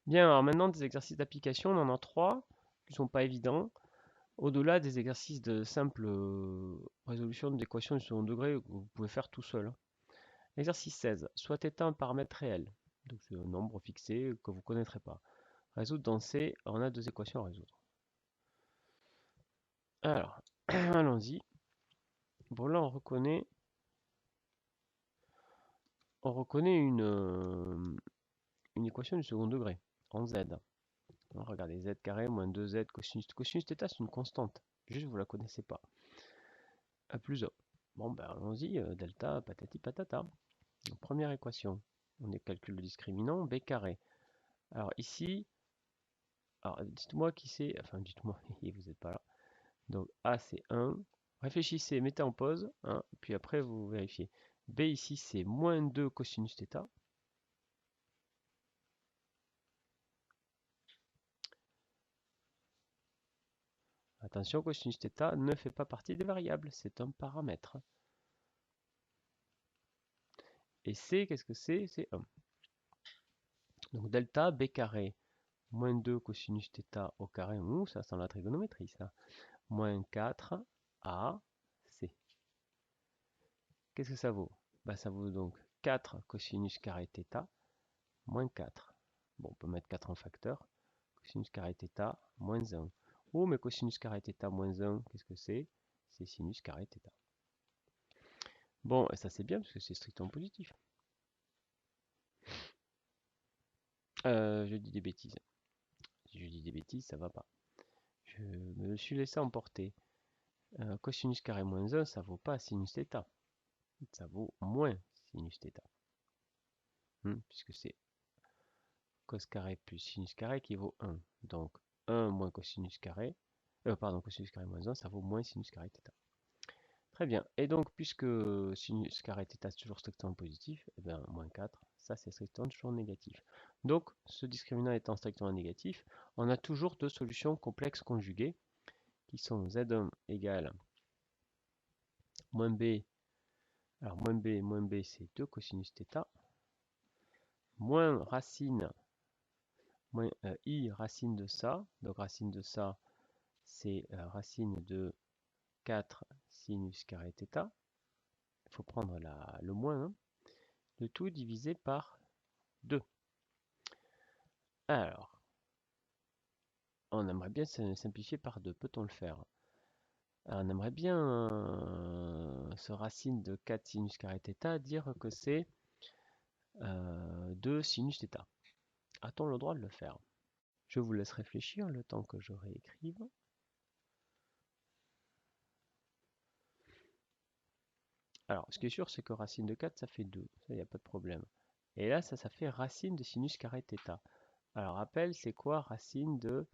Bien, alors maintenant des exercices d'application, on en a trois qui sont pas évidents. Au-delà des exercices de simple résolution d'équations du second degré que vous pouvez faire tout seul, hein. Exercice 16. Soit état un paramètre réel. Donc c'est un nombre fixé que vous ne connaîtrez pas. Résoudre dans C, on a deux équations à résoudre. Alors, allons-y. Bon là on reconnaît une équation du second degré en Z. Regardez, z carré moins 2z cosinus. Cosinus θ, c'est une constante. Juste, vous ne la connaissez pas. A plus O. Bon, ben allons-y. Delta, patati patata. Donc, première équation. On calcule le discriminant. B carré. Alors ici, alors dites-moi qui c'est. Enfin, dites-moi, vous n'êtes pas là. Donc A, c'est 1. Réfléchissez, mettez en pause. Hein, puis après, vous vérifiez. B ici, c'est moins 2 cosinus θ. Attention, cosinus θ ne fait pas partie des variables, c'est un paramètre. Et C, qu'est-ce que c'est? C'est 1. Donc delta B carré moins 2 cosinus θ au carré, ça sent la trigonométrie ça, moins 4 AC. Qu'est-ce que ça vaut? Bah, ça vaut donc 4 cosinus carré θ moins 4. Bon, on peut mettre 4 en facteur. Cosinus carré θ moins 1. Oh, mais cosinus carré θ moins 1, qu'est-ce que c'est? C'est sinus carré θ. Bon, ça c'est bien parce que c'est strictement positif. Je dis des bêtises. Si je dis des bêtises, ça va pas. Je me suis laissé emporter. Cosinus carré moins 1, ça vaut pas sinus θ. Ça vaut moins sinus θ. Puisque c'est cos carré plus sinus carré qui vaut 1. Donc 1 moins cosinus carré, cosinus carré moins 1, ça vaut moins sinus carré θ. Très bien. Et donc, puisque sinus carré θ c'est toujours strictement positif, et bien moins 4, ça c'est strictement toujours négatif. Donc, ce discriminant étant strictement négatif, on a toujours deux solutions complexes conjuguées qui sont z1 égale moins b. Alors, moins b, c'est 2 cosinus θ, moins racine, moins i racine de ça. Donc, racine de ça, c'est racine de 4 sinus carré θ. Il faut prendre le moins, hein. Le tout divisé par 2. Alors, on aimerait bien simplifier par 2. Peut-on le faire? Alors, on aimerait bien ce racine de 4 sinus carré θ dire que c'est 2 sinus θ. A-t-on le droit de le faire? Je vous laisse réfléchir le temps que je réécrive. Alors, ce qui est sûr, c'est que racine de 4, ça fait 2. Ça, il n'y a pas de problème. Et là, ça fait racine de sinus carré θ. Alors, rappel, c'est quoi racine de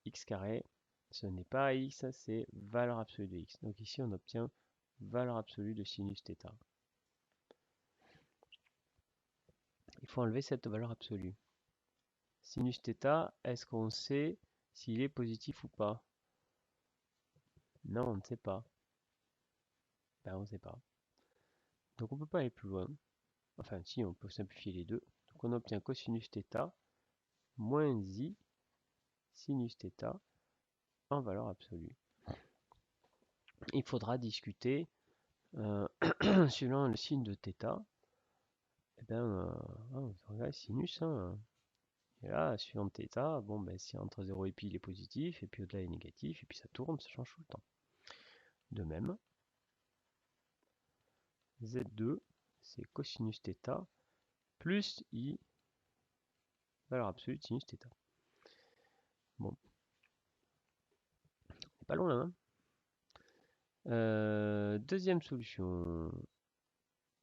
x carré? Ce n'est pas x, c'est valeur absolue de x. Donc ici, on obtient valeur absolue de sinus θ. Il faut enlever cette valeur absolue. Sinus θ, est-ce qu'on sait s'il est positif ou pas? Non, on ne sait pas. Ben, on ne sait pas. Donc on ne peut pas aller plus loin. Enfin, si, on peut simplifier les deux. Donc on obtient cosinus θ moins i sinus θ en valeur absolue. Il faudra discuter suivant le signe de θ. Eh bien, on regarde sinus. Hein. Et là, suivant θ, bon, ben, si entre 0 et pi il est positif, et puis au-delà il est négatif, et puis ça tourne, ça change tout le temps. De même, Z2, c'est cosinus θ plus i valeur absolue de sinus θ. Bon, on n'est pas loin, hein. Deuxième solution.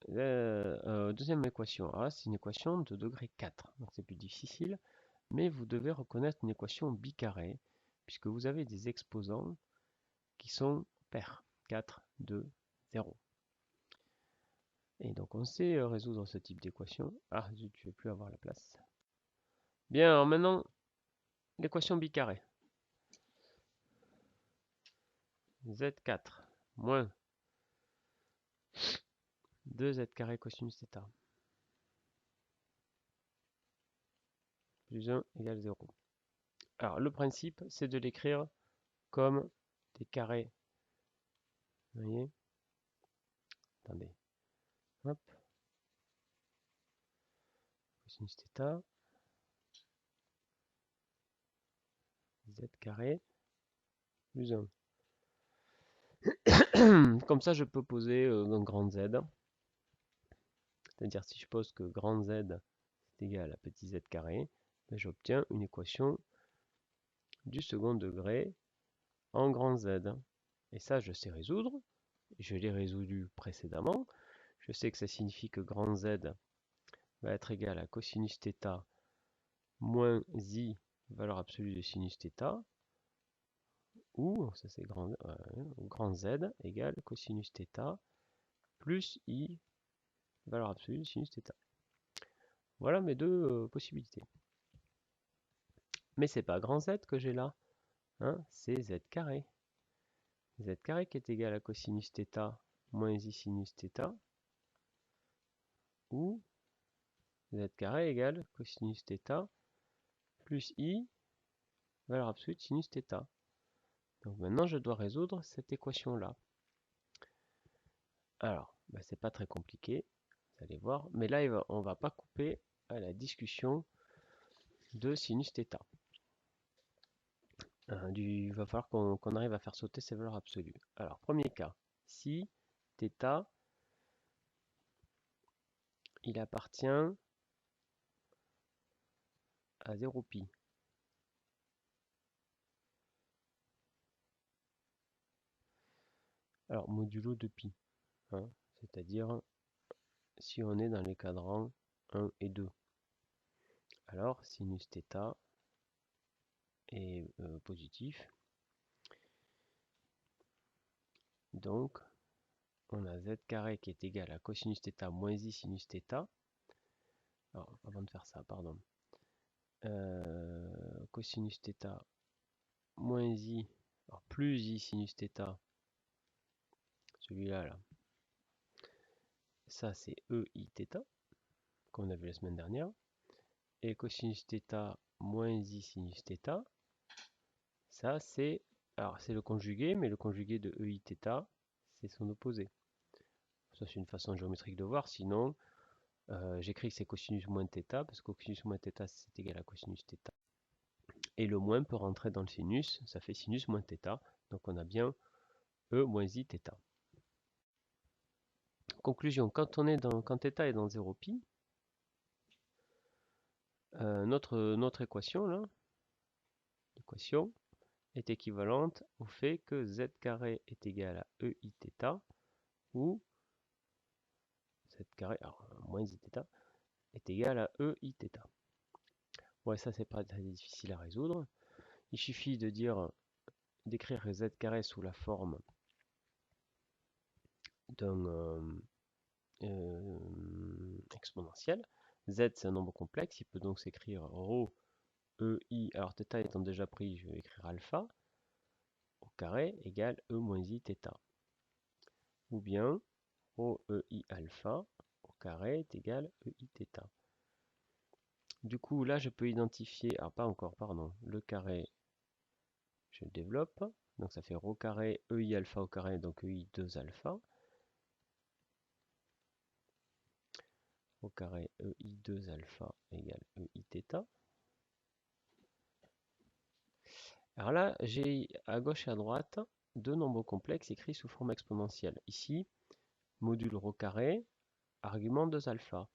Deuxième équation. Alors là, c'est une équation de degré 4. Donc c'est plus difficile. Mais vous devez reconnaître une équation bicarrée, puisque vous avez des exposants qui sont pairs. 4, 2, 0. Et donc on sait résoudre ce type d'équation. Ah, zut, je ne vais plus avoir la place. Bien, alors maintenant, l'équation bicarrée. Z4 moins 2z carré cosinus θ plus 1 égale 0. Alors, le principe, c'est de l'écrire comme des carrés. Vous voyez? Attendez. Hop. Cosinus θ. Z carré plus 1. Comme ça, je peux poser un grand Z. C'est-à-dire, si je pose que grand Z est égal à petit z carré, ben, j'obtiens une équation du second degré en grand Z. Et ça, je sais résoudre. Je l'ai résolu précédemment. Je sais que ça signifie que grand Z va être égal à cosinus θ moins I, valeur absolue de sinus θ, ou, ça c'est grand Z égale cosinus θ plus I, valeur absolue de sinus θ. Voilà mes deux possibilités. Mais c'est pas grand Z que j'ai là, hein, c'est Z carré. Z carré qui est égal à cosinus θ moins I sinus θ, ou Z carré égale cosinus θ plus I, valeur absolue de sinus θ. Donc maintenant je dois résoudre cette équation-là. Alors, ben, c'est pas très compliqué, vous allez voir, mais là on va pas couper à la discussion de sinus θ. Il va falloir qu'on arrive à faire sauter ces valeurs absolues. Alors, premier cas, si θ, il appartient à 0 pi. Alors, modulo de pi, hein, c'est-à-dire si on est dans les cadrans 1 et 2. Alors, sinus θ est positif. Donc, on a z carré qui est égal à cosinus θ moins I sinus θ. Alors, avant de faire ça, pardon. Cosinus θ moins I, alors plus I sinus θ, celui-là, là. Ça, c'est EIθ, qu'on a vu la semaine dernière. Et cosinus θ moins I sinus θ, ça, c'est... Alors, c'est le conjugué, mais le conjugué de EIθ, c'est son opposé. Ça, c'est une façon géométrique de voir. Sinon, j'écris que c'est cosinus moins θ, parce que cosinus moins θ, c'est égal à cosinus θ. Et le moins peut rentrer dans le sinus, ça fait sinus moins θ. Donc, on a bien E moins I θ. Conclusion, quand θ est dans 0 pi, notre équation, là, l'équation est équivalente au fait que z carré est égal à EIθ, ou z carré, alors moins Iθ, est égal à EIθ. Ouais, ça c'est pas très difficile à résoudre. Il suffit de d'écrire z carré sous la forme d'un exponentiel. Z c'est un nombre complexe, il peut donc s'écrire ρ EI, alors θ étant déjà pris, je vais écrire alpha au carré égale E moins I θ. Ou bien ρ EI alpha au carré est égal EI θ. Du coup, là, je peux identifier, ah pas encore, pardon, le carré, je le développe, donc ça fait ρ carré EI alpha au carré, donc EI 2 alpha, au carré EI 2 alpha égale EI θ. Alors là, j'ai à gauche et à droite deux nombres complexes écrits sous forme exponentielle. Ici, module ρ carré, argument 2 alpha.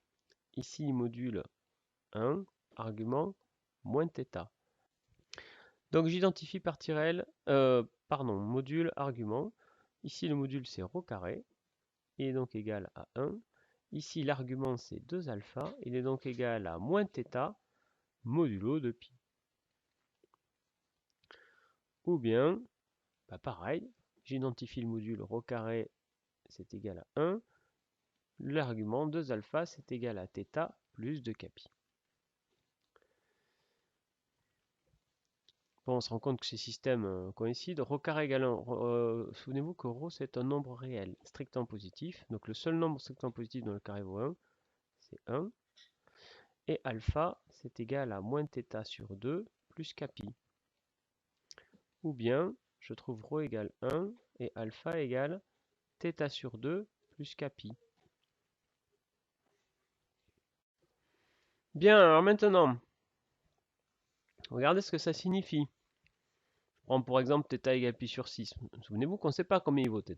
Ici, module 1, argument moins θ. Donc j'identifie par tirelle, module, argument. Ici le module c'est ρ carré, il est donc égal à 1. Ici l'argument c'est 2 alpha, il est donc égal à moins θ modulo de pi. Ou bien, pareil, j'identifie le module ρ carré c'est égal à 1. L'argument 2 alpha c'est égal à θ plus 2 pi. Bon, on se rend compte que ces systèmes coïncident. Ρ carré égale 1. Souvenez-vous que ρ c'est un nombre réel, strictement positif. Donc le seul nombre strictement positif dans le carré vaut 1, c'est 1. et alpha, c'est égal à moins θ sur 2 plus capi. Ou bien, je trouve ρ égale 1 et alpha égale θ sur 2 plus capi. Bien, alors maintenant, regardez ce que ça signifie. Je prends pour exemple θ égale pi sur 6. Souvenez-vous qu'on ne sait pas combien il vaut θ.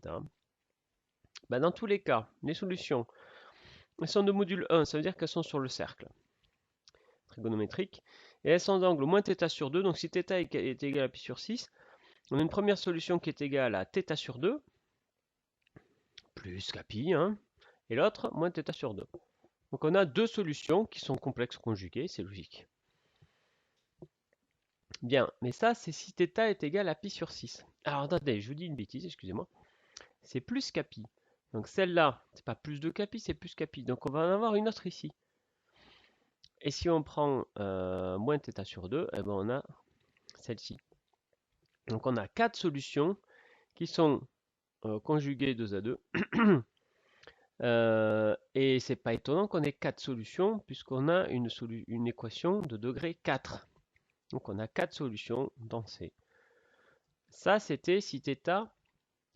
Ben, dans tous les cas, les solutions, elles sont de module 1, ça veut dire qu'elles sont sur le cercle trigonométrique. Et elles sont d'angle moins θ sur 2, donc si θ est égal à pi sur 6, on a une première solution qui est égale à θ sur 2, plus capi, hein, et l'autre moins θ sur 2. Donc on a deux solutions qui sont complexes conjuguées, c'est logique. Bien, mais ça c'est si θ est égal à pi sur 6. Alors attendez, je vous dis une bêtise, excusez-moi. C'est plus capi. Donc celle-là, c'est pas plus de capi, c'est plus capi. Donc on va en avoir une autre ici. Et si on prend moins θ sur 2, eh ben on a celle-ci. Donc on a quatre solutions qui sont conjuguées 2 à 2. Et c'est pas étonnant qu'on ait quatre solutions puisqu'on a une équation de degré 4. Donc on a quatre solutions dans C. Ça c'était si θ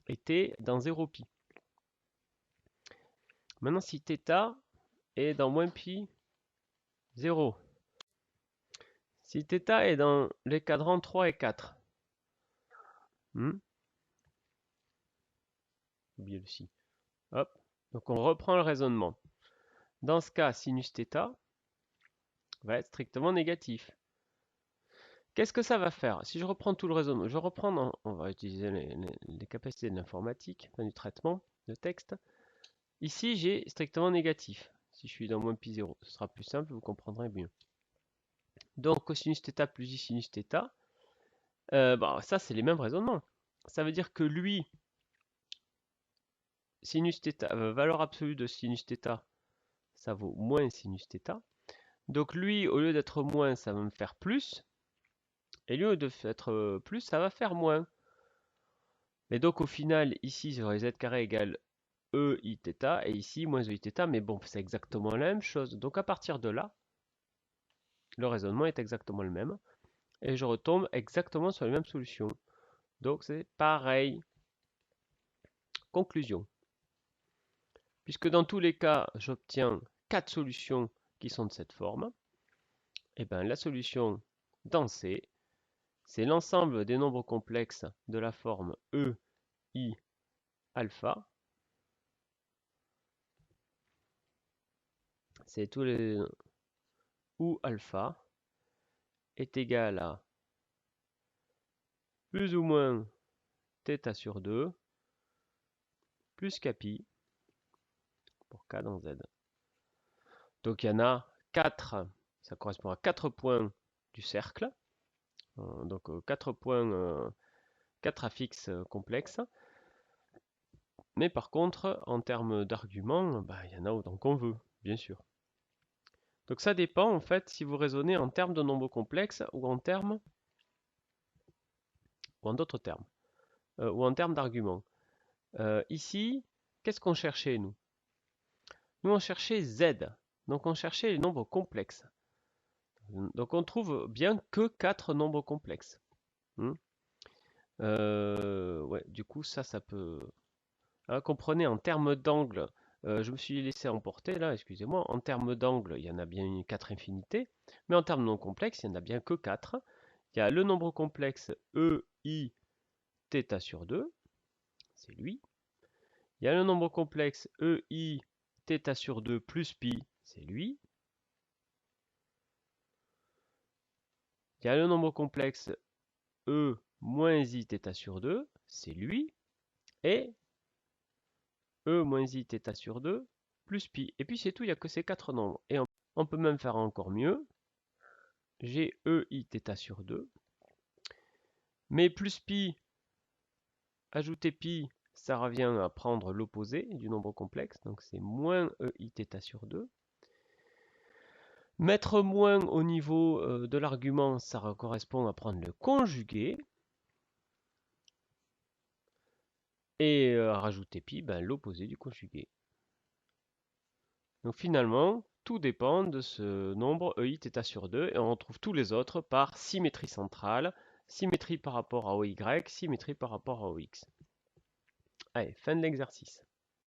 était dans 0 pi. Maintenant si θ est dans moins pi 0. Si θ est dans les cadrans 3 et 4. Oubliez le si. Hop. Donc on reprend le raisonnement. Dans ce cas, sinus θ va être strictement négatif. Qu'est-ce que ça va faire? Si je reprends tout le raisonnement, je reprends, on va utiliser les capacités de l'informatique, du traitement de texte. Ici, j'ai strictement négatif. Si je suis dans moins pi 0, ce sera plus simple, vous comprendrez mieux. Donc, cosinus θ plus i sinus θ, ça c'est les mêmes raisonnements. Ça veut dire que lui, sinus θ, valeur absolue de sinus θ, ça vaut moins sinus θ. Donc lui, au lieu d'être moins, ça va me faire plus. Et au lieu de faire plus, ça va faire moins. Et donc au final, ici, j'aurai z carré égale e i θ, et ici, moins e i θ, mais bon, c'est exactement la même chose. Donc à partir de là, le raisonnement est exactement le même. Et je retombe exactement sur les mêmes solutions. Donc c'est pareil. Conclusion. Puisque dans tous les cas, j'obtiens 4 solutions qui sont de cette forme, et bien la solution dans C, c'est l'ensemble des nombres complexes de la forme E, I, alpha. C'est tous les où alpha est égal à plus ou moins θ sur 2 plus capi pour k dans z. Donc il y en a 4, ça correspond à 4 points du cercle. Donc 4 points, 4 affixes complexes. Mais par contre, en termes d'arguments, il y en a autant qu'on veut, bien sûr. Donc ça dépend en fait si vous raisonnez en termes de nombres complexes ou en termes ou en d'autres termes, ou en termes d'arguments. Ici, qu'est-ce qu'on cherchait nous? Nous on cherchait z, donc on cherchait les nombres complexes. Donc on trouve bien que 4 nombres complexes. Ouais, du coup ça peut... Hein, comprenez, en termes d'angle, je me suis laissé emporter là, excusez-moi, en termes d'angle, il y en a bien 4 infinités, mais en termes non complexes, il n'y en a bien que 4. Il y a le nombre complexe E, I, θ sur 2, c'est lui. Il y a le nombre complexe E, I, θ sur 2 plus pi, c'est lui. Il y a le nombre complexe E moins I θ sur 2, c'est lui. Et E moins I θ sur 2 plus pi. Et puis c'est tout, il n'y a que ces 4 nombres. Et on peut même faire encore mieux. J'ai E I θ sur 2. Mais plus pi, ajouter pi, ça revient à prendre l'opposé du nombre complexe. Donc c'est moins E I θ sur 2. Mettre moins au niveau de l'argument, ça correspond à prendre le conjugué. Et rajouter pi, l'opposé du conjugué. Donc finalement, tout dépend de ce nombre EI θ sur 2 et on retrouve tous les autres par symétrie centrale, symétrie par rapport à OY, symétrie par rapport à OX. Allez, fin de l'exercice.